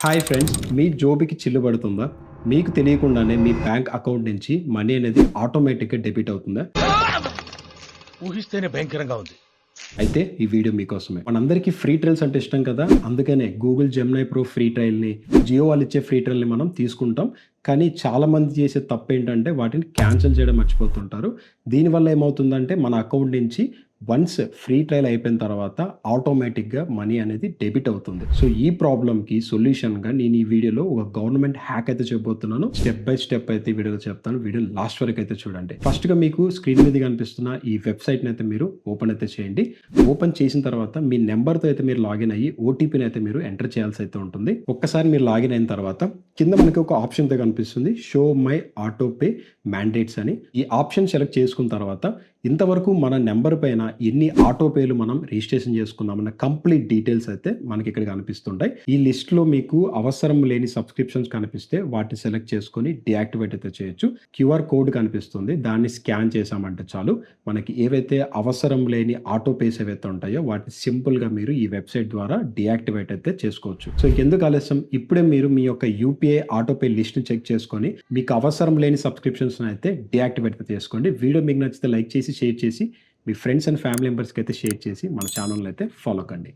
Hi friends, మీ జోబుకి చిల్లు పడుతుందా? మీకు తెలియకుండానే మీ బ్యాంక్ అకౌంట్ నుంచి మనీ అనేది ఆటోమేటిక్‌గా డెబిట్ అవుతుందా? ఊహిస్తేనే భయంకరంగా ఉంది. అయితే ఈ వీడియో మీకోసమే. మనందరికీ ఫ్రీ ట్రయల్స్ అంటే ఇష్టం కదా! అందుకనే గూగుల్ జెమినీ ప్రో ఫ్రీ ట్రయల్‌ని, జియో వాళ్ళిచ్చే ఫ్రీ ట్రయల్‌ని మనం తీసుకుంటాం. కానీ చాలామంది చేసే తప్పేంటంటే వాటిని క్యాన్సిల్ చేయడం మర్చిపోతుంటారు. దీనివల్ల ఏమవుతుందంటే మన అకౌంట్ నుంచి వన్స్ ఫ్రీ ట్రయల్ అయిపోయిన తర్వాత ఆటోమేటిక్‌గా మనీ అనేది డెబిట్ అవుతుంది. సో, ఈ ప్రాబ్లమ్‌కి సొల్యూషన్‌గా నేను ఈ వీడియోలో ఒక గవర్నమెంట్ హ్యాక్ అయితే చెప్పబోతున్నాను. స్టెప్ బై స్టెప్ అయితే ఈ వీడియోలో చెప్తాను. వీడియో లాస్ట్ వరకు అయితే చూడండి. ఫస్ట్‌గా మీకు స్క్రీన్ మీద కనిపిస్తున్న ఈ వెబ్‌సైట్‌ని అయితే మీరు ఓపెన్ అయితే చేయండి. ఓపెన్ చేసిన తర్వాత మీ నంబర్‌తో అయితే మీరు లాగిన్ అయ్యి ఓటీపీని అయితే మీరు ఎంటర్ చేయాల్సి అయితే ఉంటుంది. ఒక్కసారి మీరు లాగిన్ అయిన తర్వాత కింద మనకి ఒక ఆప్షన్ అయితే కనిపిస్తుంది. Show my auto pay mandates అని. ఈ ఆప్షన్ సెలెక్ట్ చేసుకున్న తర్వాత ఇంతవరకు మన నంబర్ పైన ఎన్ని ఆటో పేలు మనం రిజిస్ట్రేషన్ చేసుకున్నామన్న కంప్లీట్ డీటెయిల్స్ అయితే మనకి ఇక్కడ కనిపిస్తుంటాయి. ఈ లిస్ట్‌లో మీకు అవసరం లేని సబ్స్క్రిప్షన్స్ కనిపిస్తే వాటిని సెలెక్ట్ చేసుకొని డీయాక్టివేట్ అయితే చేయొచ్చు. క్యూఆర్ కోడ్ కనిపిస్తుంది. దాన్ని స్కాన్ చేశామంటే చాలు మనకి ఏవైతే అవసరం లేని ఆటో పేస్ ఏవైతే ఉంటాయో వాటిని సింపుల్‌గా మీరు ఈ వెబ్‌సైట్ ద్వారా డీయాక్టివేట్ అయితే చేసుకోవచ్చు. సో, ఎందుకు ఆలస్యం, ఇప్పుడే మీరు మీ యొక్క యూపీఐ ఆటో పే లిస్ట్‌ని చెక్ చేసుకొని మీకు అవసరం లేని సబ్స్క్రిప్షన్స్‌ని అయితే డీయాక్టివేట్ అయితే చేసుకోండి. వీడియో మీకు నచ్చితే లైక్ చేసి, షేర్ చేసి మీ ఫ్రెండ్స్ అండ్ ఫ్యామిలీ మెంబర్స్‌కి అయితే షేర్ చేసి మన ఛానెల్‌ని అయితే ఫాలో కండి.